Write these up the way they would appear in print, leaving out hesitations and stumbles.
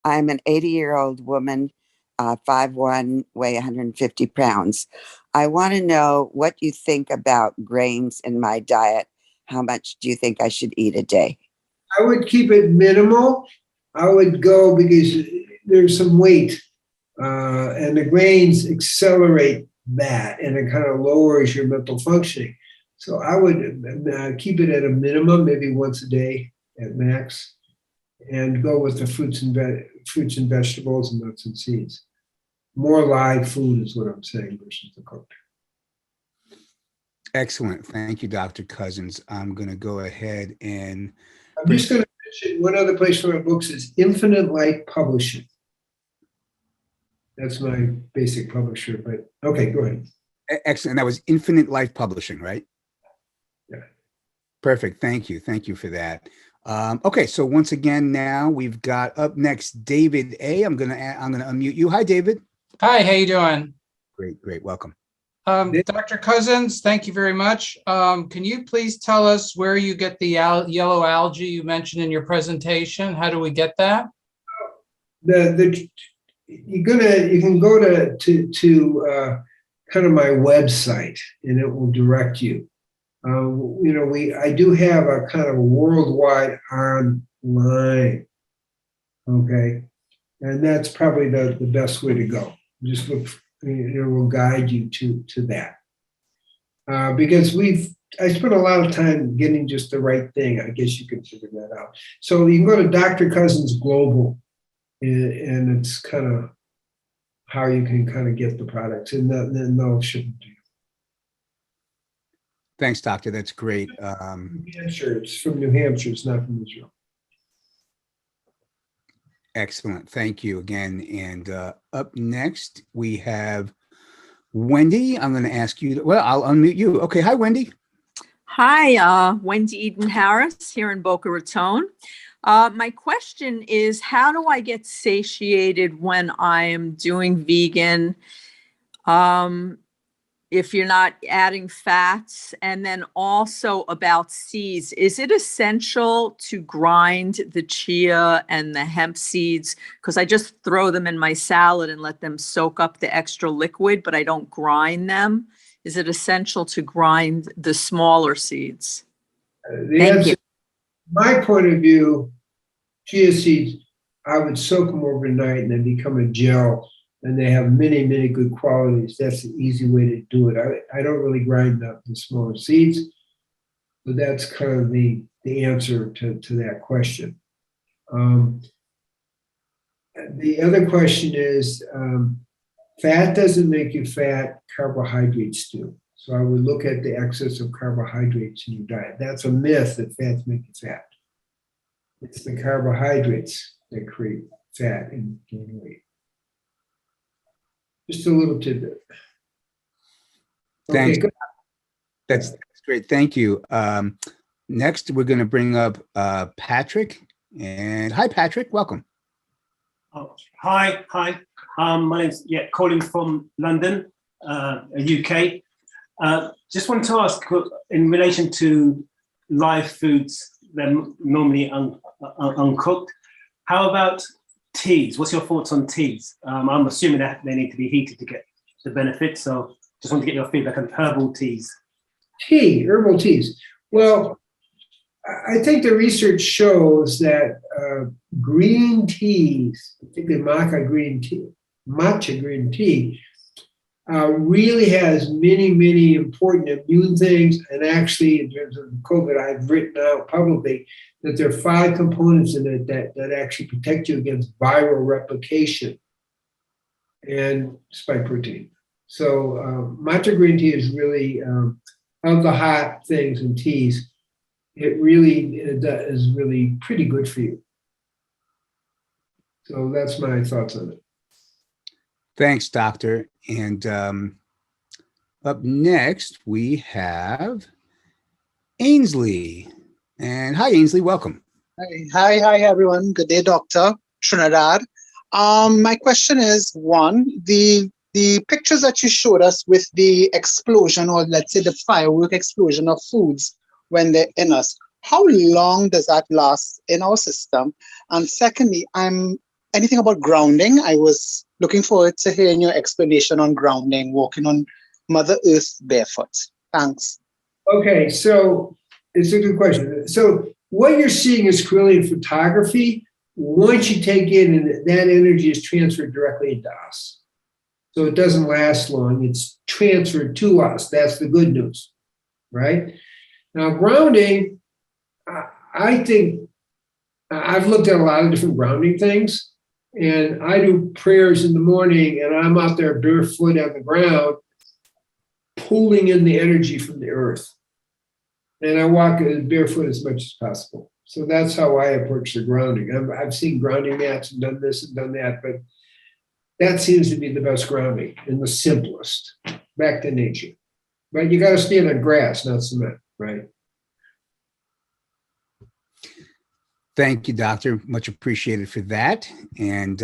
I'm an 80-year-old woman, 5'1", weigh 150 pounds. I want to know what you think about grains in my diet. How much do you think I should eat a day? I would keep it minimal. I would go because there's some weight, and the grains accelerate that, and it kind of lowers your mental functioning. So I would keep it at a minimum, maybe once a day at max, and go with the fruits and vegetables and nuts and seeds. More live food is what I'm saying versus the cooked. Excellent. Thank you, Dr. Cousens. I'm going to go ahead and... I'm just going to mention one other place for my books is Infinite Light Publishing. That's my basic publisher, but okay, go ahead. Excellent. That was Infinite Life Publishing, right? Yeah. Perfect. Thank you. Thank you for that. Okay, so once again, now we've got up next David A. I'm gonna unmute you. Hi, David. Hi, how you doing? Great. Welcome. Dr. Cousens, thank you very much. Can you please tell us where you get the yellow algae you mentioned in your presentation? How do we get that? You can go to kind of my website, and it will direct you. I do have a kind of worldwide online, okay, and that's probably the best way to go. Just look, it will guide you to that, because I spent a lot of time getting just the right thing. I guess you can figure that out. So you can go to Dr. Cousens Global, and it's kind of how you can kind of get the products, and then they'll ship them to you. Thanks, Doctor. That's great. New Hampshire. It's from New Hampshire. It's not from Israel. Excellent. Thank you again. And up next, we have Wendy. I'm going to ask you. Well, I'll unmute you. Okay. Hi, Wendy. Hi, Wendy Eden Harris here in Boca Raton. My question is, how do I get satiated when I am doing vegan? If you're not adding fats, and then also about seeds, is it essential to grind the chia and the hemp seeds? Because I just throw them in my salad and let them soak up the extra liquid, but I don't grind them. Is it essential to grind the smaller seeds? Thank you. My point of view, chia seeds, I would soak them overnight and then become a gel. And they have many, many good qualities. That's the easy way to do it. I don't really grind up the smaller seeds, but that's kind of the answer to that question. The other question is, fat doesn't make you fat, carbohydrates do. So I would look at the excess of carbohydrates in your diet. That's a myth that fats make you fat. It's the carbohydrates that create fat and gain weight. Just a little tidbit. Thanks. Okay, That's great. Thank you. Next, we're going to bring up Patrick. And hi, Patrick. Welcome. Oh, hi. My name's calling from London, UK. Just wanted to ask, in relation to live foods, they're normally uncooked. How about teas? What's your thoughts on teas? I'm assuming that they need to be heated to get the benefit. So just want to get your feedback on herbal teas. Herbal teas. Well, I think the research shows that green teas, particularly matcha green tea, really has many, many important immune things. And actually, in terms of COVID, I've written out publicly that there are 5 components in it that actually protect you against viral replication and spike protein. So matcha green tea is really, of the hot things in teas, it really is really pretty good for you. So that's my thoughts on it. Thanks, Doctor. And up next, we have Ainsley. And hi, Ainsley. Welcome. Hi, everyone. Good day, Doctor. Trinidad. My question is, one, the pictures that you showed us with the explosion, or let's say the firework explosion of foods when they're in us, how long does that last in our system? And secondly, I'm anything about grounding? I was looking forward to hearing your explanation on grounding, walking on Mother Earth barefoot. Thanks. Okay, so it's a good question. So what you're seeing is Carillion photography. Once you take in, and that energy is transferred directly into us. So it doesn't last long. It's transferred to us. That's the good news, right? Now, grounding, I think I've looked at a lot of different grounding things, and I do prayers in the morning, and I'm out there barefoot on the ground, pulling in the energy from the earth. And I walk barefoot as much as possible. So that's how I approach the grounding. I've seen grounding mats and done this and done that, but that seems to be the best grounding and the simplest. Back to nature. But you got to stand on grass, not cement, right? Thank you, Doctor. Much appreciated for that. And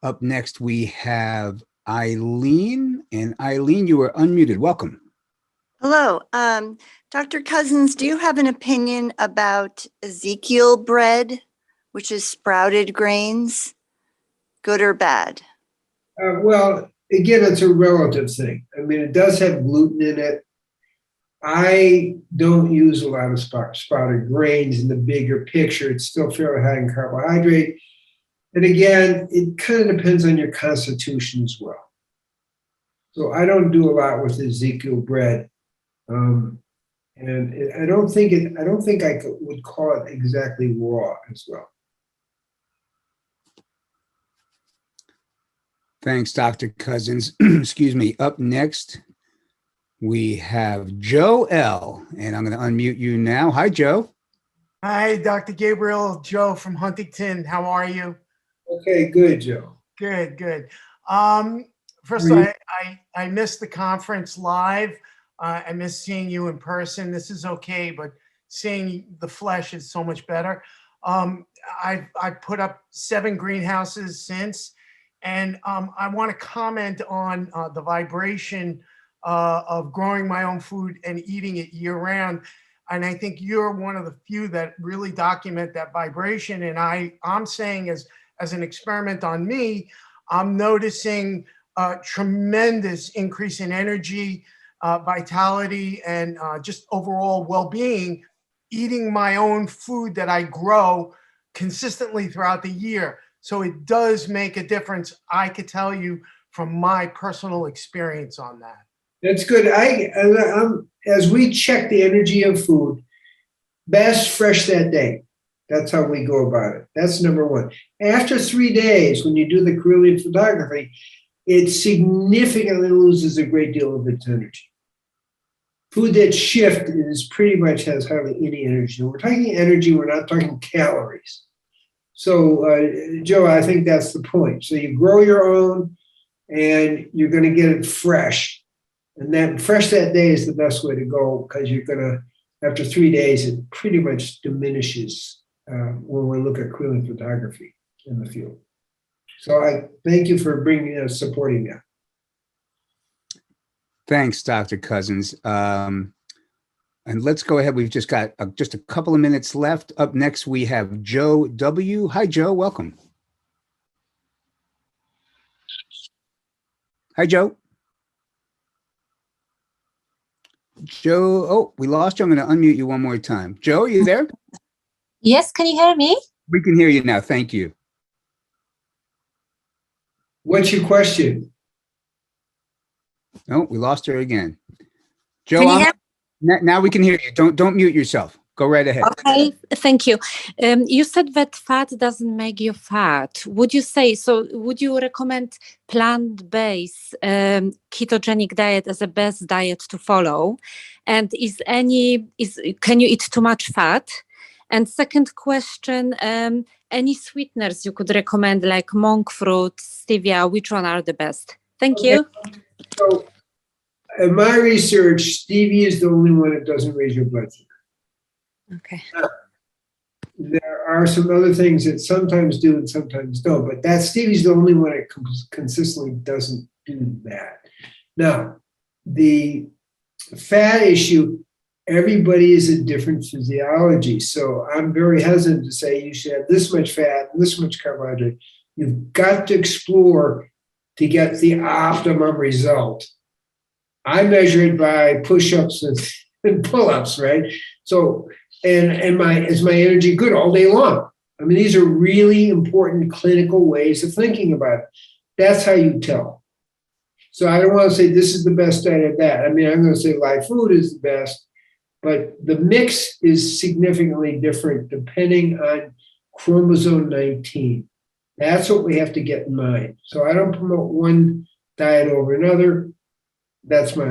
up next, we have Eileen. And Eileen, you are unmuted. Welcome. Hello. Dr. Cousens, do you have an opinion about Ezekiel bread, which is sprouted grains, good or bad? Well, again, it's a relative thing. I mean, it does have gluten in it. I don't use a lot of sprouted grains in the bigger picture. It's still fairly high in carbohydrate. And again, it kind of depends on your constitution as well. So I don't do a lot with Ezekiel bread. And I don't think I would call it exactly raw as well. Thanks, Dr. Cousens. Excuse me. Up next, we have Joe L. And I'm going to unmute you now. Hi, Joe. Hi, Dr. Gabriel. Joe from Huntington. How are you? Okay, good, Joe. Good, good. First, I missed the conference live. I miss seeing you in person. This is okay, but seeing the flesh is so much better. I put up 7 greenhouses since, and I want to comment on the vibration of growing my own food and eating it year round. And I think you're one of the few that really document that vibration. And I'm saying as an experiment on me, I'm noticing a tremendous increase in energy, vitality, and just overall well-being, eating my own food that I grow consistently throughout the year. So it does make a difference, I could tell you from my personal experience on that. That's good. As we check the energy of food, best fresh that day. That's how we go about it. That's number one. After 3 days, when you do the Carillion photography, it significantly loses a great deal of its energy. Food that shifts is pretty much has hardly any energy. When we're talking energy, we're not talking calories. So, Joe, I think that's the point. So you grow your own, and you're going to get it fresh. And then fresh that day is the best way to go, because you're going to, after 3 days, it pretty much diminishes when we look at Carillion photography in the field. So I thank you for supporting that. Thanks, Dr. Cousens. And let's go ahead. We've just got just a couple of minutes left. Up next, we have Joe W. Hi, Joe. Welcome. Hi, Joe. Joe, oh, we lost you. I'm going to unmute you one more time. Joe, are you there? Yes, can you hear me? We can hear you now. Thank you. What's your question? No, we lost her again. Joe, now we can hear you. Don't mute yourself. Go right ahead. Okay, thank you. You said that fat doesn't make you fat. Would you recommend plant-based ketogenic diet as the best diet to follow? And can you eat too much fat? And second question, any sweeteners you could recommend, like monk fruit, stevia, which one are the best? Thank you. So, in my research, stevia is the only one that doesn't raise your blood sugar. Okay. There are some other things that sometimes do and sometimes don't, but stevia is the only one that consistently doesn't do that. Now, the fat issue, everybody is a different physiology. So I'm very hesitant to say you should have this much fat and this much carbohydrate. You've got to explore to get the optimum result. I measure it by push-ups and pull-ups, right? So, and is my energy good all day long? I mean, these are really important clinical ways of thinking about it. That's how you tell. So I don't want to say this is the best diet of that. I mean, I'm going to say live food is the best, but the mix is significantly different depending on chromosome 19. That's what we have to get in mind. So I don't promote one diet over another. That's my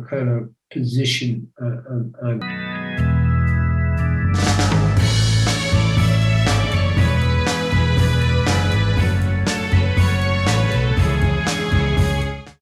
kind of position on it.